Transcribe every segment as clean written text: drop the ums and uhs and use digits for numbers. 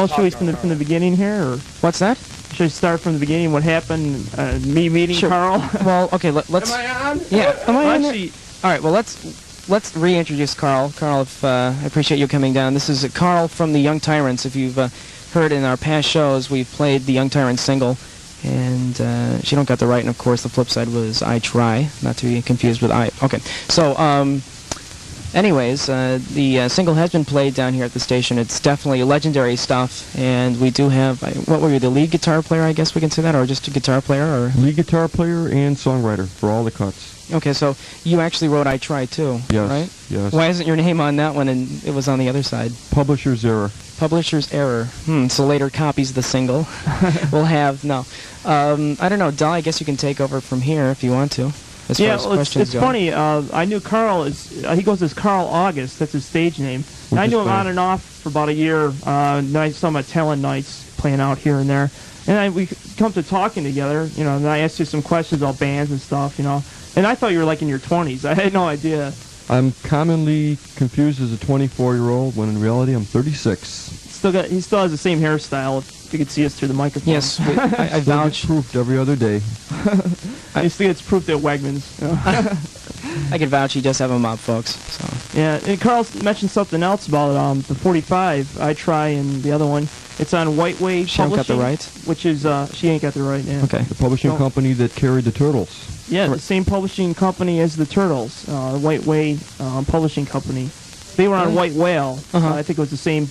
should we from the beginning here, or What's that? should we start from the beginning? What happened? Me meeting Carl. Well, okay. Let's. Am I on? Yeah. Am I on? Actually, All right. Well, let's reintroduce Carl. Carl, I appreciate you coming down. This is Carl from the Young Tyrants. If you've heard in our past shows, we've played the Young Tyrants single, and She Don't Got the Right, and of course the flip side was I Try, not to be confused with I. Okay. So, anyways, the single has been played down here at the station. It's definitely legendary stuff, and we do have, what were you, the lead guitar player, I guess we can say that, or just a guitar player? Or lead guitar player and songwriter for all the cuts. Okay, so you actually wrote I Try too, yes, right? Yes. Why isn't your name on that one and it was on the other side? Publisher's error. Publisher's error. So later copies of the single will have, no. I don't know, Del, I guess you can take over from here if you want to. As far as questions it's go. funny. I knew Carl. He goes as Carl August. That's his stage name. And I knew him on and off for about a year. I saw him at talent nights playing out here and there. And we come to talking together, you know, and I asked you some questions about bands and stuff, you know. And I thought you were like in your 20s. I had no idea. I'm commonly confused as a 24-year-old when in reality I'm 36. He still has the same hairstyle. If you could see us through the microphone. Yes, I vouch. Proofed every other day. You see, it's proofed at Wegmans. You know? I could vouch. You just have them up, folks. So. Yeah, and Carl mentioned something else about the 45. I Try, and the other one. It's on White Wave She Don't Got the Right, which is She Ain't Got the Right. Yeah. Okay. The publishing company that carried the Turtles. Yeah, the same publishing company as the Turtles, White Wave publishing company. They were on White Whale. I think it was the same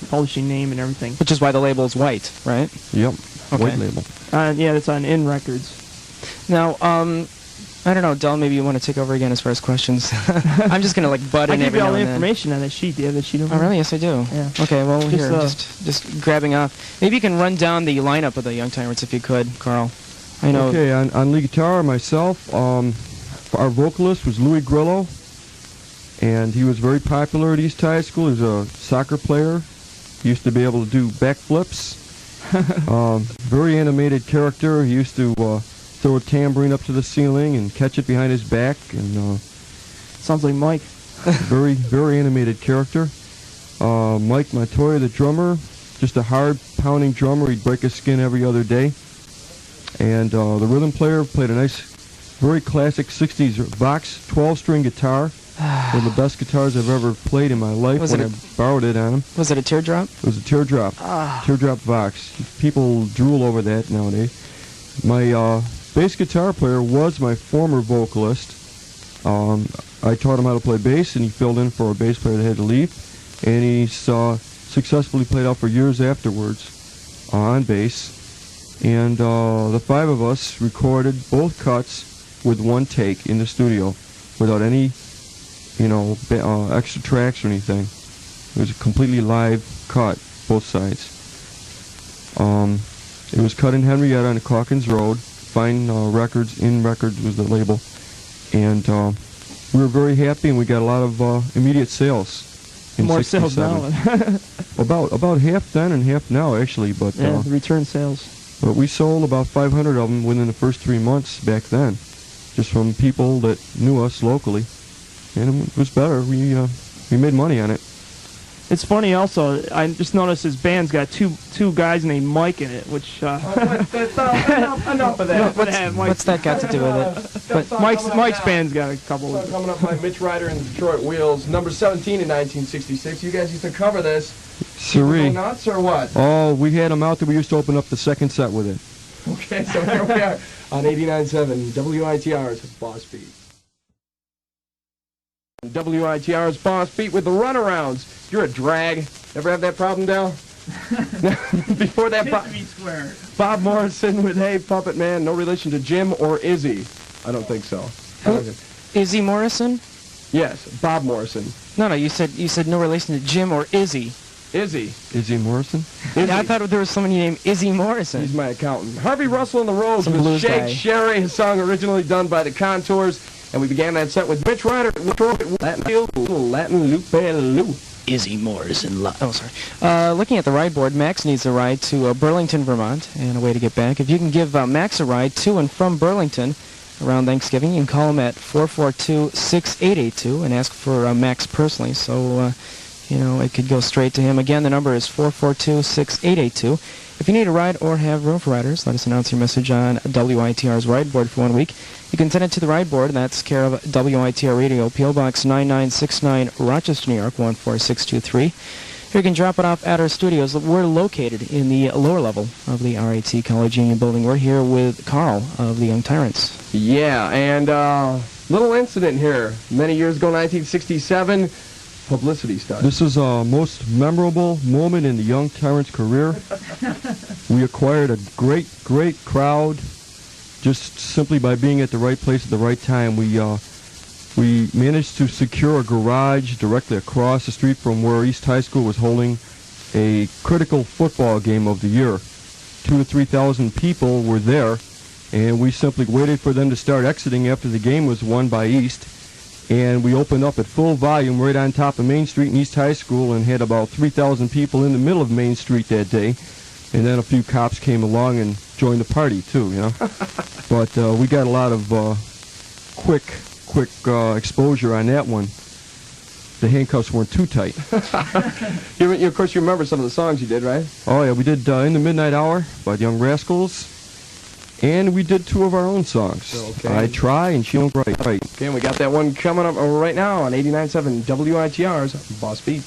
publishing name and everything. Which is why the label is white, right? Yep. Okay. White label. Yeah, that's on In Records. Now, I don't know, Del, maybe you want to take over again as far as questions. I'm just going to, like, butt in every now and then. I give you all the information on that sheet. Do you have that sheet over? Oh, really? Yes, I do. Yeah. Okay, well, just grabbing off. Maybe you can run down the lineup of the Young Tyrants if you could, Carl. I know. Okay, on lead guitar, myself, our vocalist was Louis Grillo, and he was very popular at East High School. He was a soccer player. He used to be able to do backflips. Very animated character. He used to throw a tambourine up to the ceiling and catch it behind his back. And sounds like Mike. Very, very animated character. Mike Montoya, the drummer, just a hard pounding drummer. He'd break his skin every other day. And the rhythm player played a nice, very classic 60s Vox 12-string guitar. One of the best guitars I've ever played in my life when I borrowed it on him. Was it a teardrop? It was a teardrop. Teardrop Vox. People drool over that nowadays. My bass guitar player was my former vocalist. I taught him how to play bass, and he filled in for a bass player that had to leave. And he successfully played out for years afterwards on bass. And the five of us recorded both cuts with one take in the studio without any, extra tracks or anything. It was a completely live cut, both sides. It was cut in Henrietta on Calkins Road. Fine Records, In Records was the label. And we were very happy, and we got a lot of immediate sales. More sales now. about half then and half now, actually. But the return sales. But we sold about 500 of them within the first 3 months back then, just from people that knew us locally. And it was better. We made money on it. It's funny also, I just noticed his band's got two guys named Mike in it, which... enough of that. What's that got to do with it? But Mike's band's got a couple of... Coming up by Mitch Ryder and the Detroit Wheels, number 17 in 1966. You guys used to cover this. Siree. Nuts or what? Oh, we had them out there. We used to open up the second set with it. Okay, so here we are on 89.7 WITR's Boss Beat. WITR's Boss Beat with the runarounds. You're a drag. Ever have that problem, Dal? Before that, Bob Morrison with Hey Puppet Man. No relation to Jim or Izzy. I don't think so. Izzy Morrison? Yes, Bob Morrison. No, you said no relation to Jim or Izzy. Izzy Morrison? Izzy. Yeah, I thought there was somebody named Izzy Morrison. He's my accountant. Harvey Russell on the Road Some with blues Shake guy. Sherry, a song originally done by the Contours. And we began that set with Mitch Ryder, Latin Lupe. Izzy Morrison. Oh, sorry. Looking at the ride board, Max needs a ride to Burlington, Vermont, and a way to get back. If you can give Max a ride to and from Burlington around Thanksgiving, you can call him at 442-6882 and ask for Max personally. So you know, it could go straight to him. Again, the number is 442-6882. If you need a ride or have room for riders, let us announce your message on WITR's ride board for 1 week. You can send it to the ride board, and that's care of WITR Radio, P.O. Box 9969, Rochester, New York, 14623. Or you can drop it off at our studios. We're located in the lower level of the RIT College Union building. We're here with Carl of the Young Tyrants. Yeah, and little incident here. Many years ago, 1967, publicity stunt. This is a most memorable moment in the Young Tyrants' career. We acquired a great crowd just simply by being at the right place at the right time. We managed to secure a garage directly across the street from where East High School was holding a critical football game of the year. 2,000 to 3,000 people were there, and we simply waited for them to start exiting after the game was won by East. And we opened up at full volume right on top of Main Street in East High School and had about 3,000 people in the middle of Main Street that day. And then a few cops came along and joined the party too, you know. But we got a lot of quick exposure on that one. The handcuffs weren't too tight. Of course, you remember some of the songs you did, right? Oh yeah, we did In the Midnight Hour by the Young Rascals. And we did 2 of our own songs. Okay. I Try and She Don't Write. Okay, and we got that one coming up right now on 89.7 WITR's Boss Beat.